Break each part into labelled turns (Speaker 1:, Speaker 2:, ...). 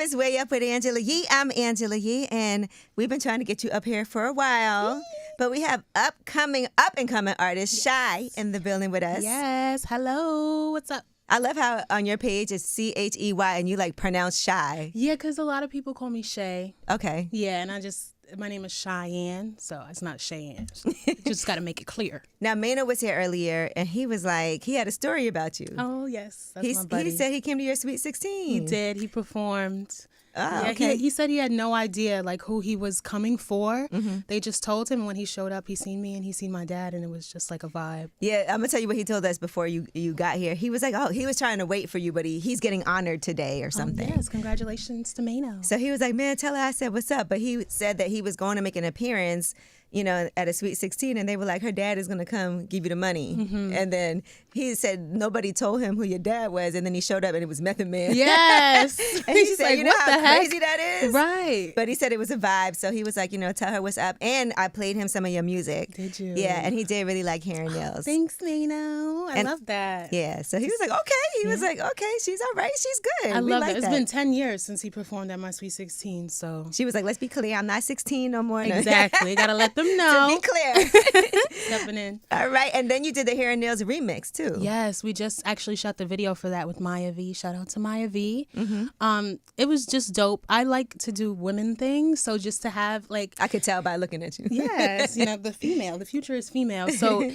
Speaker 1: is Way Up with Angela Yee. I'm Angela Yee, and we've been trying to get you up here for a while. But we have up-and-coming artist Chey in the building with us.
Speaker 2: Yes. Hello. What's up?
Speaker 1: I love how on your page it's Chey and you like pronounce Chey.
Speaker 2: Yeah, because a lot of people call me Chey.
Speaker 1: Okay.
Speaker 2: Yeah, and my name is Cheyenne, so it's not Cheyenne. Just got to make it clear.
Speaker 1: Now, Mano was here earlier, and he was like, he had a story about you.
Speaker 2: Oh, yes. That's my buddy.
Speaker 1: He said he came to your Sweet 16.
Speaker 2: He did. He performed.
Speaker 1: Oh,
Speaker 2: yeah,
Speaker 1: okay.
Speaker 2: He said he had no idea like who he was coming for.
Speaker 1: Mm-hmm.
Speaker 2: They just told him, and when he showed up, he seen me and he seen my dad, and it was just like a vibe.
Speaker 1: Yeah, I'm gonna tell you what he told us before you got here. He was like, oh, he was trying to wait for you, but he's getting honored today or something.
Speaker 2: Yes, congratulations to Mano.
Speaker 1: So he was like, man, tell her I said what's up. But he said that he was going to make an appearance, at a Sweet 16, and they were like, her dad is going to come give you the money. Mm-hmm. And then he said nobody told him who your dad was, and then he showed up and it was Method Man.
Speaker 2: Yes.
Speaker 1: And he said,
Speaker 2: like,
Speaker 1: you know how crazy that is?
Speaker 2: Right.
Speaker 1: But he said it was a vibe, so he was like, tell her what's up. And I played him some of your music.
Speaker 2: Did you?
Speaker 1: Yeah, and he did really like hearing nails.
Speaker 2: Thanks, Mano. I love that.
Speaker 1: Yeah, so he was like, okay. He was like, okay, she's all right. She's good.
Speaker 2: I love
Speaker 1: like
Speaker 2: that. It's been 10 years since he performed at my Sweet 16, so.
Speaker 1: She was like, let's be clear, I'm not 16 no more.
Speaker 2: Exactly. Got to let them know.
Speaker 1: To be clear.
Speaker 2: Stepping in.
Speaker 1: All right, and then you did the Hair and Nails remix too.
Speaker 2: Yes, we just actually shot the video for that with Maya V. Shout out to Maya V.
Speaker 1: Mm-hmm.
Speaker 2: It was just dope. I like to do women things, so just to have like
Speaker 1: I could tell by looking at you.
Speaker 2: Yes, the future is female. So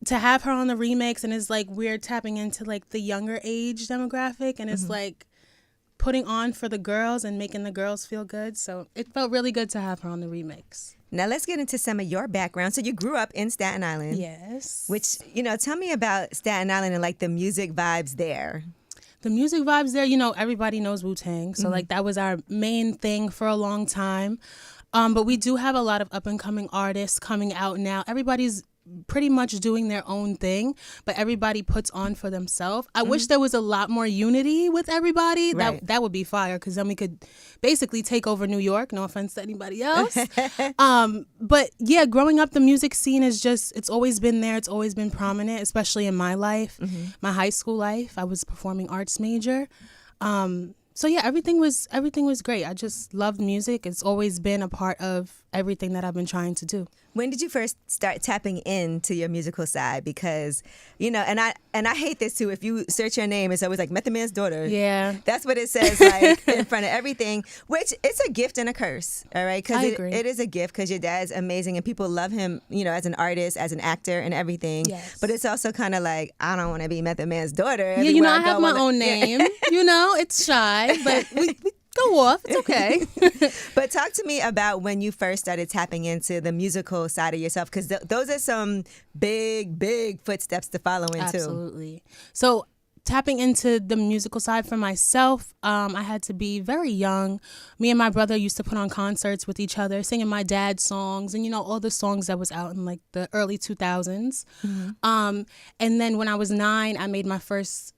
Speaker 2: to have her on the remix, and it's like we're tapping into like the younger age demographic, and it's like putting on for the girls and making the girls feel good. So it felt really good to have her on the remix.
Speaker 1: Now let's get into some of your background. So you grew up in Staten Island.
Speaker 2: Yes.
Speaker 1: Which, tell me about Staten Island and like the music vibes there.
Speaker 2: The music vibes there, everybody knows Wu-Tang. So like that was our main thing for a long time. But we do have a lot of up and coming artists coming out now. Everybody's pretty much doing their own thing, but everybody puts on for themselves. I wish there was a lot more unity with everybody.
Speaker 1: Right.
Speaker 2: That would be fire, because then we could basically take over New York. No offense to anybody else. But yeah, growing up, the music scene is it's always been there. It's always been prominent, especially in my life, my high school life. I was a performing arts major. So yeah, everything was great. I just loved music. It's always been a part of everything that I've been trying to do.
Speaker 1: When did you first start tapping into your musical side? Because, and I hate this too. If you search your name, it's always like Method Man's daughter.
Speaker 2: Yeah.
Speaker 1: That's what it says, like in front of everything, which it's a gift and a curse. All right. Because it is a gift, because your dad's amazing and people love him, as an artist, as an actor and everything.
Speaker 2: Yes.
Speaker 1: But it's also kind of like, I don't want to be Method Man's daughter.
Speaker 2: Yeah, I have my own name. It's Chey, but we go off. It's okay.
Speaker 1: But talk to me about when you first started tapping into the musical side of yourself, because those are some big, big footsteps to follow into.
Speaker 2: Absolutely. So tapping into the musical side for myself, I had to be very young. Me and my brother used to put on concerts with each other, singing my dad's songs and, all the songs that was out in like the early 2000s. And then when I was 9, I made my first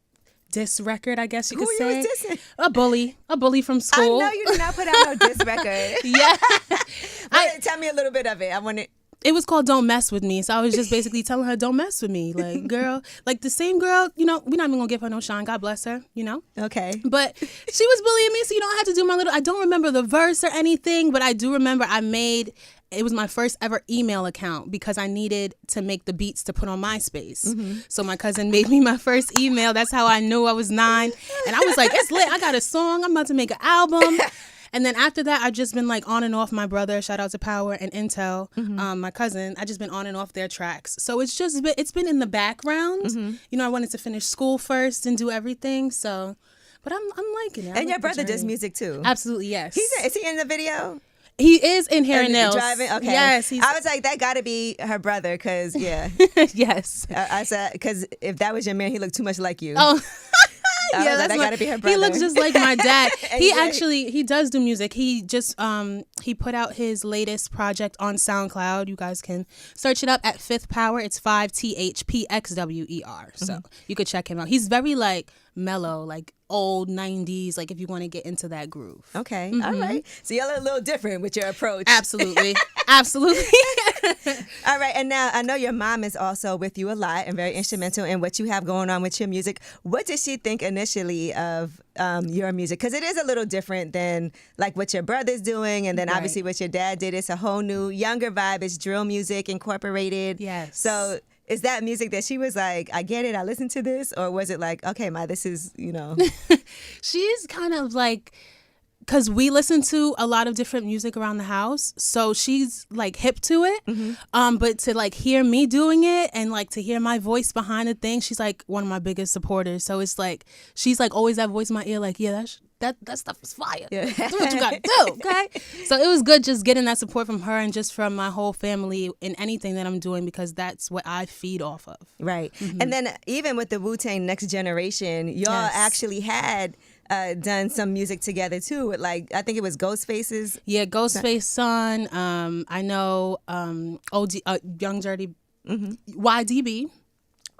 Speaker 2: diss record, I guess you could say.
Speaker 1: Who you was dissing?
Speaker 2: A bully from school.
Speaker 1: I know you did not put out no diss record.
Speaker 2: Yeah.
Speaker 1: Tell me a little bit of it. I want to.
Speaker 2: It was called Don't Mess With Me. So I was just basically telling her, don't mess with me. Like, girl, like the same girl, we're not even going to give her no shine. God bless her,
Speaker 1: Okay.
Speaker 2: But she was bullying me, so I had to do my I don't remember the verse or anything, but I do remember it was my first ever email account because I needed to make the beats to put on MySpace. So my cousin made me my first email. That's how I knew I was 9. And I was like, it's lit. I got a song. I'm about to make an album. And then after that, I've just been like on and off my brother, shout out to Power and Intel, my cousin. I just been on and off their tracks. So it's been in the background. I wanted to finish school first and do everything. So, but I'm liking it.
Speaker 1: And your brother does music too.
Speaker 2: Absolutely, yes.
Speaker 1: Is he in the video?
Speaker 2: He is in Hair and Nails.
Speaker 1: Driving? Okay.
Speaker 2: Yes.
Speaker 1: I was like, that got to be her brother, because, yeah.
Speaker 2: Yes.
Speaker 1: I said, because if that was your man, he looked too much like you.
Speaker 2: Oh, yeah,
Speaker 1: that got to be her brother.
Speaker 2: He looks just like my dad. He does do music. He just he put out his latest project on SoundCloud. You guys can search it up at Fifth Power. It's 5THPXWER. So you could check him out. He's very like mellow, like old 90s, like if you want to get into that groove.
Speaker 1: Okay. All right. So y'all are a little different with your approach.
Speaker 2: Absolutely. Absolutely.
Speaker 1: All right. And now I know your mom is also with you a lot and very instrumental in what you have going on with your music. What did she think initially of your music? Because it is a little different than like what your brother's doing. And then obviously what your dad did. It's a whole new younger vibe. It's drill music incorporated.
Speaker 2: Yes.
Speaker 1: So is that music that she was like, I get it, I listen to this? Or was it like, okay, Ma, this is,
Speaker 2: She's kind of like, because we listen to a lot of different music around the house, so she's like hip to it. But to like hear me doing it and like to hear my voice behind the thing, she's like one of my biggest supporters. So it's like she's like always that voice in my ear, like, yeah, that stuff is fire. Yeah. Do what you gotta do, okay? So it was good just getting that support from her and just from my whole family in anything that I'm doing, because that's what I feed off of.
Speaker 1: Right. And then even with the Wu-Tang Next Generation, y'all actually had done some music together too. With like, I think it was Ghostface's.
Speaker 2: Yeah, Ghostface son. I know OG, Young Dirty, YDB.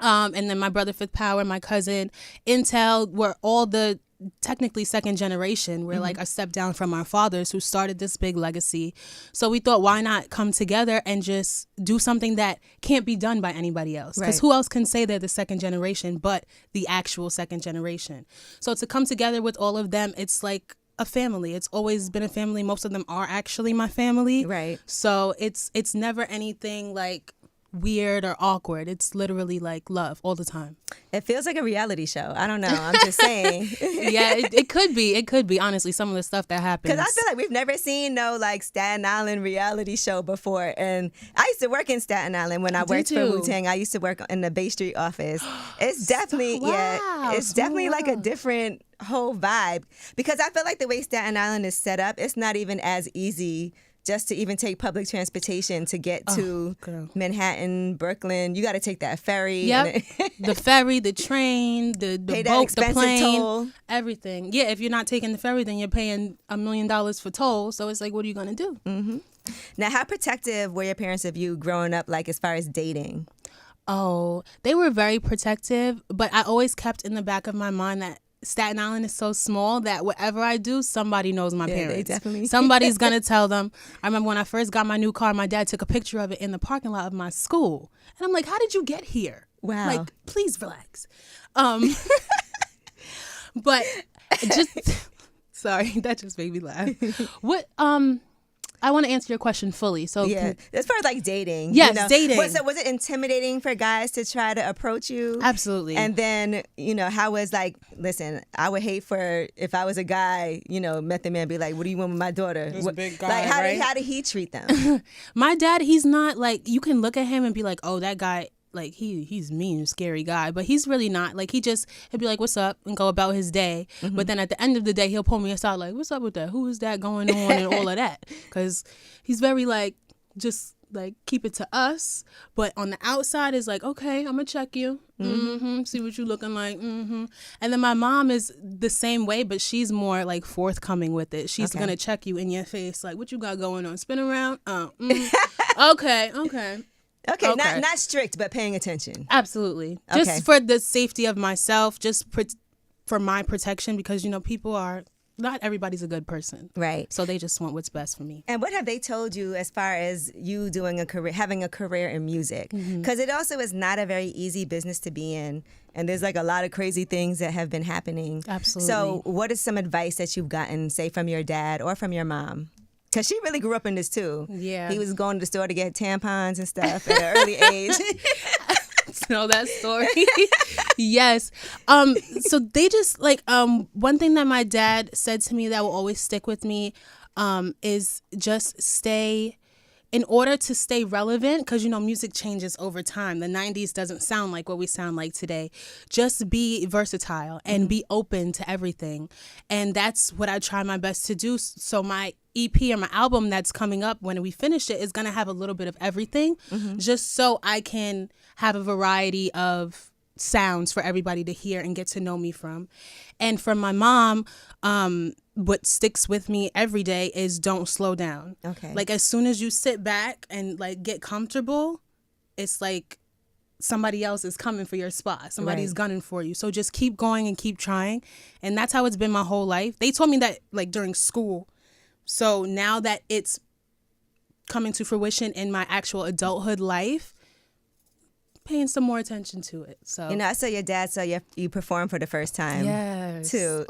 Speaker 2: And then my brother Fifth Power, my cousin Intel, were all the technically second generation. We're like a step down from our fathers who started this big legacy. So we thought, why not come together and just do something that can't be done by anybody else? Because who else can say they're the second generation but the actual second generation? So to come together with all of them, it's like a family. It's always been a family. Most of them are actually my family.
Speaker 1: Right.
Speaker 2: So it's never anything like weird or awkward. It's literally like love all the time.
Speaker 1: It feels like a reality show. I don't know. I'm just saying.
Speaker 2: Yeah, it could be. It could be, honestly, some of the stuff that happens.
Speaker 1: Because I feel like we've never seen no like Staten Island reality show before. And I used to work in Staten Island when I worked for Wu-Tang. I used to work in the Bay Street office. It's definitely, it's definitely like a different whole vibe. Because I feel like the way Staten Island is set up, it's not even as easy just to even take public transportation to get to Manhattan, Brooklyn. You got to take that ferry.
Speaker 2: Yep. The ferry, the train, the boat, the plane,
Speaker 1: toll.
Speaker 2: Everything. Yeah, if you're not taking the ferry, then you're paying $1 million for toll. So it's like, what are you going to do?
Speaker 1: Now, how protective were your parents of you growing up, like as far as dating?
Speaker 2: Oh, they were very protective, but I always kept in the back of my mind that Staten Island is so small that whatever I do, somebody knows my parents.
Speaker 1: They definitely.
Speaker 2: Somebody's going to tell them. I remember when I first got my new car, my dad took a picture of it in the parking lot of my school. And I'm like, how did you get here?
Speaker 1: Wow.
Speaker 2: Like, please relax. But just, sorry, that just made me laugh. What, I want to answer your question fully. So
Speaker 1: as far as like dating.
Speaker 2: Yes, dating.
Speaker 1: Was it intimidating for guys to try to approach you?
Speaker 2: Absolutely.
Speaker 1: And then, how was like, listen, I would hate for if I was a guy, met the man, be like, what do you want with my daughter?
Speaker 3: This big guy,
Speaker 1: like, how did he treat them?
Speaker 2: My dad, he's not like, you can look at him and be like, oh, that guy, like he's mean, scary guy, but he's really not. Like he'll be like, what's up, and go about his day. But then at the end of the day, he'll pull me aside like, what's up with that? Who is that going on and all of that? Because he's very like, just like keep it to us. But on the outside is like, okay, I'm gonna check you, see what you looking like. And then my mom is the same way, but she's more like forthcoming with it. She's gonna check you in your face, like, what you got going on? Spin around. Okay.
Speaker 1: Okay, not strict, but paying attention.
Speaker 2: Absolutely. Just for the safety of myself, just for my protection, because, people are, not everybody's a good person.
Speaker 1: Right.
Speaker 2: So they just want what's best for me.
Speaker 1: And what have they told you as far as you doing having a career in music? Because it also is not a very easy business to be in. And there's like a lot of crazy things that have been happening.
Speaker 2: Absolutely.
Speaker 1: So what is some advice that you've gotten, say, from your dad or from your mom? Because she really grew up in this, too.
Speaker 2: Yeah.
Speaker 1: He was going to the store to get tampons and stuff at an early age.
Speaker 2: Know that story. Yes. So they just, like, one thing that my dad said to me that will always stick with me is just stay... In order to stay relevant, because, music changes over time. The 90s doesn't sound like what we sound like today. Just be versatile and be open to everything. And that's what I try my best to do. So my EP or my album that's coming up, when we finish it, is going to have a little bit of everything, just so I can have a variety of sounds for everybody to hear and get to know me from. And from my mom, what sticks with me every day is don't slow down.
Speaker 1: Okay.
Speaker 2: Like as soon as you sit back and like get comfortable, it's like somebody else is coming for your spot. Somebody's gunning for you. So just keep going and keep trying. And that's how it's been my whole life. They told me that like during school. So now that it's coming to fruition in my actual adulthood life, paying some more attention to it. So
Speaker 1: I saw your dad you performed for the first time.
Speaker 2: Yes.
Speaker 1: Too.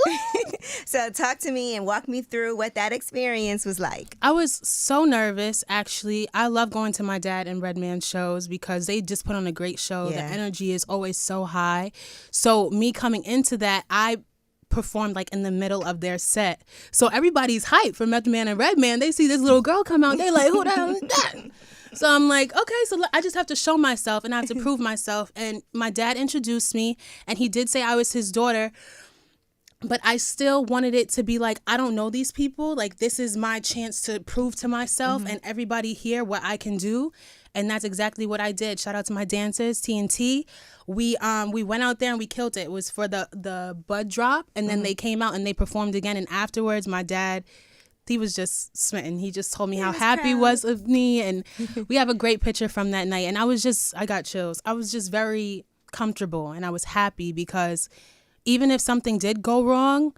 Speaker 1: So talk to me and walk me through what that experience was like.
Speaker 2: I was so nervous, actually. I love going to my dad and Redman shows because they just put on a great show. The energy is always so high. So me coming into that, I performed like in the middle of their set. So everybody's hyped for Method Man and Redman. They see this little girl come out. They like, who the hell is that? So I'm like, okay, so I just have to show myself and I have to prove myself. And my dad introduced me and he did say I was his daughter. But I still wanted it to be like, I don't know these people. Like, this is my chance to prove to myself and everybody here what I can do. And that's exactly what I did. Shout out to my dancers, TNT. We went out there and we killed it. It was for the bud drop. And then they came out and they performed again. And afterwards, my dad, he was just smitten. He just told me how happy he was of me. And we have a great picture from that night. And I got chills. I was just very comfortable and I was happy because even if something did go wrong,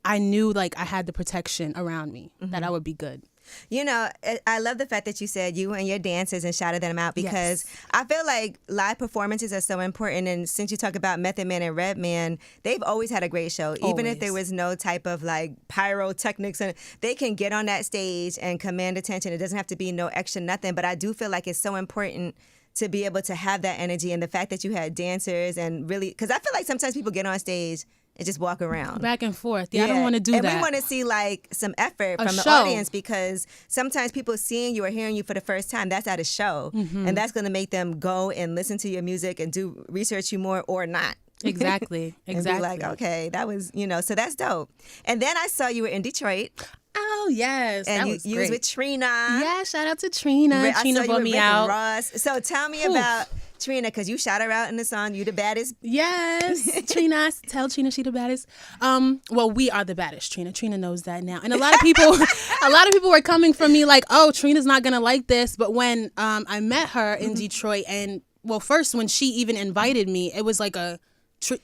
Speaker 2: I knew like I had the protection around me, that I would be good.
Speaker 1: I love the fact that you said you and your dancers and shouted them out because I feel like live performances are so important. And since you talk about Method Man and Redman, they've always had a great show. Even if there was no type of like pyrotechnics, and they can get on that stage and command attention. It doesn't have to be no extra nothing. But I do feel like it's so important to be able to have that energy, and the fact that you had dancers and really, because I feel like sometimes people get on stage and just walk around
Speaker 2: back and forth. I don't want to do that.
Speaker 1: And we want to see like some effort from the audience, because sometimes people seeing you or hearing you for the first time, that's at a show, and that's going to make them go and listen to your music and do research you more or not.
Speaker 2: Exactly.
Speaker 1: And be like, okay, that was, so that's dope. And then I saw you were in Detroit.
Speaker 2: Oh, yes.
Speaker 1: And
Speaker 2: that was
Speaker 1: you
Speaker 2: great.
Speaker 1: was with Trina.
Speaker 2: Yeah, shout out to Trina. Trina brought me out.
Speaker 1: Ross. So tell me about Trina, because you shout her out in the song, You the Baddest.
Speaker 2: Yes. Trina, tell Trina she the baddest. Well, we are the baddest, Trina. Trina knows that now. And a lot of people were coming from me like, oh, Trina's not going to like this. But when I met her in Detroit, and well, first when she even invited me, it was like a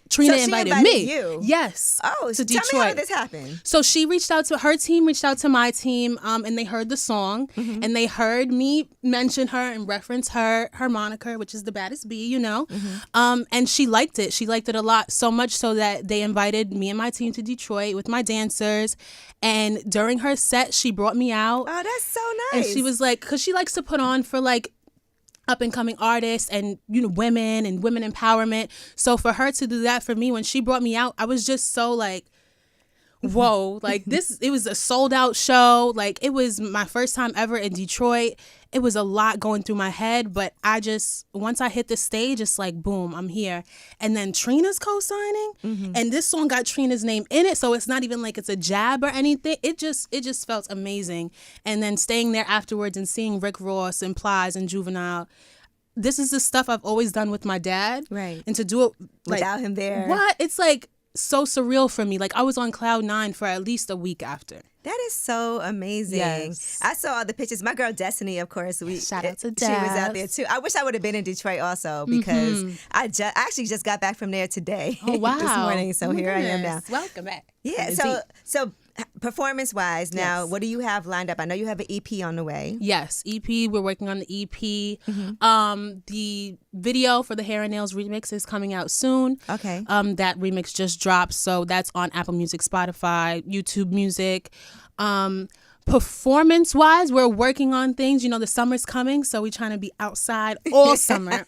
Speaker 2: Trina invited me.
Speaker 1: You.
Speaker 2: Yes.
Speaker 1: Oh,
Speaker 2: to
Speaker 1: tell
Speaker 2: Detroit.
Speaker 1: me how did this happen?
Speaker 2: So she reached out to her team, reached out to my team, and they heard the song, and they heard me mention her and reference her moniker, which is the baddest bee, and she liked it. She liked it a lot, so much so that they invited me and my team to Detroit with my dancers. And during her set, she brought me out.
Speaker 1: Oh, that's so nice.
Speaker 2: And she was like, because she likes to put on for like up and coming artists and women and women empowerment. So for her to do that for me, when she brought me out, I was just so like, whoa, like this, it was a sold out show. Like it was my first time ever in Detroit. It was a lot going through my head, but once I hit the stage, it's like, boom, I'm here. And then Trina's co-signing, and this song got Trina's name in it, so it's not even like it's a jab or anything. It just felt amazing. And then staying there afterwards and seeing Rick Ross and Plies and Juvenile, this is the stuff I've always done with my dad.
Speaker 1: Right.
Speaker 2: And to do it like,
Speaker 1: without him there.
Speaker 2: What? It's like so surreal for me. Like I was on cloud 9 for at least a week after.
Speaker 1: That is so amazing.
Speaker 2: Yes.
Speaker 1: I saw all the pictures. My girl Destiny, of course,
Speaker 2: shout out to
Speaker 1: She was out there too. I wish I would have been in Detroit also, because I actually just got back from there today.
Speaker 2: Oh wow!
Speaker 1: This morning, so here I am now.
Speaker 2: Welcome back.
Speaker 1: Yeah. So performance-wise, now what do you have lined up? I know you have an EP on the way.
Speaker 2: Yes, EP. We're working on the EP. The video for the Hair and Nails remix is coming out soon.
Speaker 1: Okay.
Speaker 2: That remix just dropped, so that's on Apple Music, Spotify, YouTube Music. Performance-wise, we're working on things. The summer's coming, so we're trying to be outside all summer.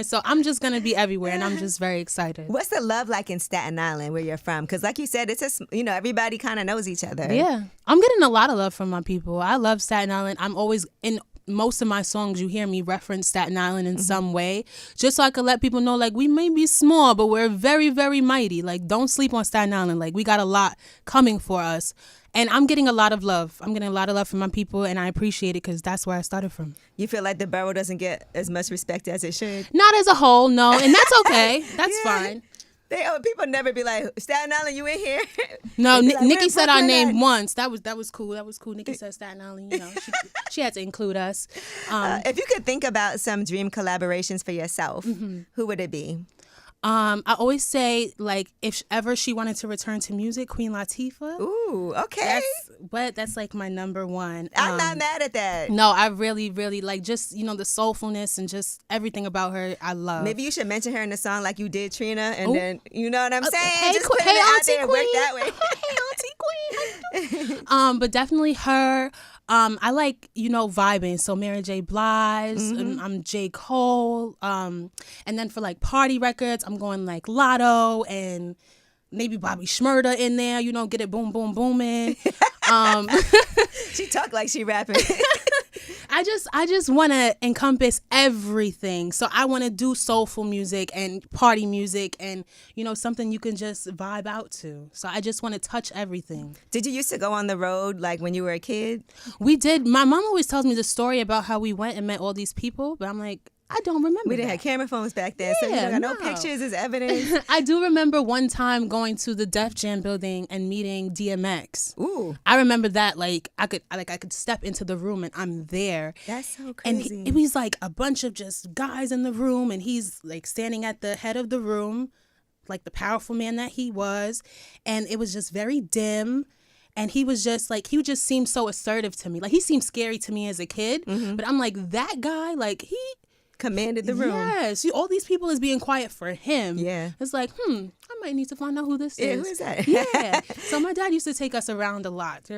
Speaker 2: So I'm just going to be everywhere, and I'm just very excited.
Speaker 1: What's the love like in Staten Island, where you're from? Because like you said, it's just, everybody kind of knows each other.
Speaker 2: Yeah. I'm getting a lot of love from my people. I love Staten Island. I'm always in most of my songs, you hear me reference Staten Island in some way, just so I could let people know, like, we may be small, but we're very, very mighty. Like, don't sleep on Staten Island. Like, we got a lot coming for us. And I'm getting a lot of love. I'm getting a lot of love from my people, and I appreciate it because that's where I started from.
Speaker 1: You feel like the borough doesn't get as much respect as it should?
Speaker 2: Not as a whole, no. And that's okay. That's fine.
Speaker 1: People never be like, Staten Island, you in here?
Speaker 2: No,
Speaker 1: Like,
Speaker 2: Nikki said our
Speaker 1: Brooklyn
Speaker 2: name
Speaker 1: at?
Speaker 2: once. That was cool. That was cool. Nikki said Staten Island. She had to include us.
Speaker 1: If you could think about some dream collaborations for yourself, who would it be?
Speaker 2: I always say, like, if ever she wanted to return to music, Queen Latifah.
Speaker 1: Ooh, okay.
Speaker 2: That's like my number one.
Speaker 1: I'm not mad at that.
Speaker 2: No, I really, really like just, the soulfulness and just everything about her. I love.
Speaker 1: Maybe you should mention her in the song like you did Trina, and then, you know what I'm saying? Just
Speaker 2: Hey,
Speaker 1: put it out
Speaker 2: Auntie
Speaker 1: there and work that way.
Speaker 2: Hey, Auntie Queen. But definitely her. I like, vibing. So Mary J. Blige, I'm J. Cole. And then for like party records, I'm going like Lotto and maybe Bobby Shmurda in there, get it boom, boom, booming.
Speaker 1: She talk like she rapping.
Speaker 2: I just want to encompass everything. So I want to do soulful music and party music and, something you can just vibe out to. So I just want to touch everything.
Speaker 1: Did you used to go on the road like when you were a kid?
Speaker 2: We did. My mom always tells me the story about how we went and met all these people, but I'm like, I don't remember.
Speaker 1: We didn't have camera phones back then, so you don't got no pictures as evidence.
Speaker 2: I do remember one time going to the Def Jam building and meeting DMX.
Speaker 1: Ooh,
Speaker 2: I remember that I could step into the room and I'm there.
Speaker 1: That's so crazy.
Speaker 2: And it was like a bunch of just guys in the room, and he's like standing at the head of the room, like the powerful man that he was, and it was just very dim. And he was just like, he just seemed so assertive to me. Like, he seemed scary to me as a kid, but I'm like, that guy, like, he
Speaker 1: commanded the room.
Speaker 2: Yes, all these people is being quiet for him.
Speaker 1: Yeah.
Speaker 2: It's like, I might need to find out who this is.
Speaker 1: Who is that?
Speaker 2: Yeah. So my dad used to take us around a lot.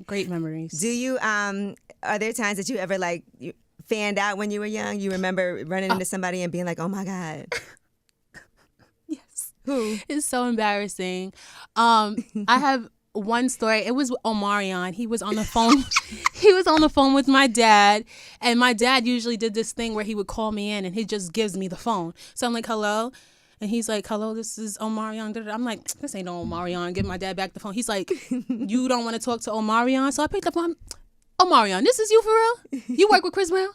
Speaker 2: Great memories.
Speaker 1: Do you, are there times that you ever like fanned out when you were young? You remember running into somebody and being like, oh my God.
Speaker 2: Yes.
Speaker 1: Who?
Speaker 2: It's so embarrassing. I have one story. It was Omarion. He was on the phone. He was on the phone with my dad, and my dad usually did this thing where he would call me in and he just gives me the phone. So I'm like, hello. And he's like, hello, this is Omarion. I'm like, this ain't no Omarion. Give my dad back the phone. He's like, you don't want to talk to Omarion? So I picked up on Omarion. This is you for real? You work with Chris Brown?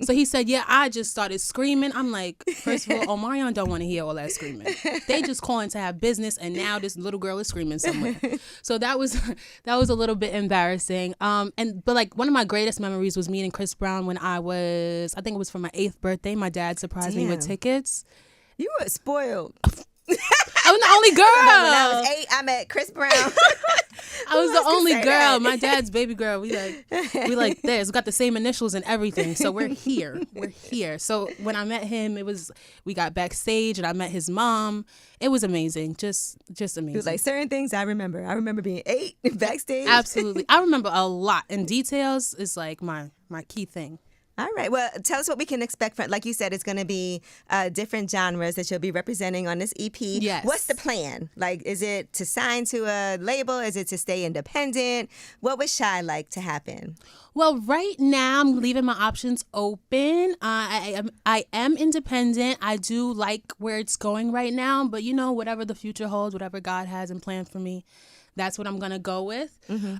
Speaker 2: So he said, yeah, I just started screaming. I'm like, first of all, Omarion don't want to hear all that screaming. They just calling to have business, and now this little girl is screaming somewhere. So that was a little bit embarrassing. But like one of my greatest memories was meeting Chris Brown when I think it was for my 8th birthday. My dad surprised me with tickets.
Speaker 1: You were spoiled.
Speaker 2: I was the only girl.
Speaker 1: When I was 8, I met Chris Brown.
Speaker 2: I was the only girl. That? My dad's baby girl. We like this. We got the same initials and everything. So we're here. We're here. So when I met him, we got backstage and I met his mom. It was amazing. Just amazing.
Speaker 1: Dude, like certain things I remember. I remember being 8 backstage.
Speaker 2: Absolutely. I remember a lot. And details is like my key thing.
Speaker 1: All right. Well, tell us what we can expect from, like you said, it's going to be different genres that you'll be representing on this EP.
Speaker 2: Yes.
Speaker 1: What's the plan? Like, is it to sign to a label? Is it to stay independent? What would Chey like to happen?
Speaker 2: Well, right now I'm leaving my options open. I am independent. I do like where it's going right now, but whatever the future holds, whatever God has in plan for me, that's what I'm going to go with.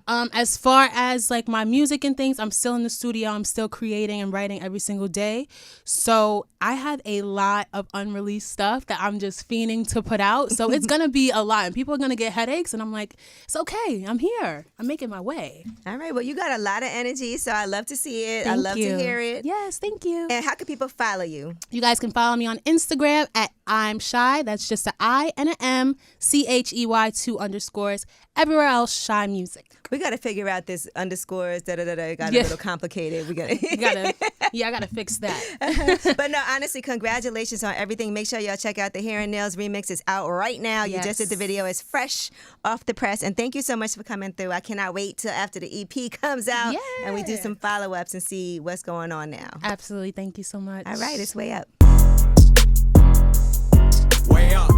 Speaker 2: As far as like my music and things, I'm still in the studio. I'm still creating and writing every single day. So I have a lot of unreleased stuff that I'm just fiending to put out. So it's going to be a lot and people are going to get headaches. And I'm like, it's okay. I'm here. I'm making my way.
Speaker 1: All right. Well, you got a lot of energy. So I love to see it.
Speaker 2: Thank
Speaker 1: I love
Speaker 2: you.
Speaker 1: to hear it.
Speaker 2: Yes, thank you.
Speaker 1: And how can people follow you?
Speaker 2: You guys can follow me on Instagram at I'm Chey. That's just an I and an M, CHEY 2_. Everywhere else, Chey Music.
Speaker 1: We got to figure out this underscores, got a little complicated.
Speaker 2: I gotta fix that.
Speaker 1: But no, honestly, congratulations on everything. Make sure y'all check out the Hair and Nails remix. It's out right now. You just did the video. It's fresh off the press. And thank you so much for coming through. I cannot wait till after the EP comes out and we do some follow-ups and see what's going on now.
Speaker 2: Absolutely. Thank you so much.
Speaker 1: All right, it's Way Up.
Speaker 3: Way up.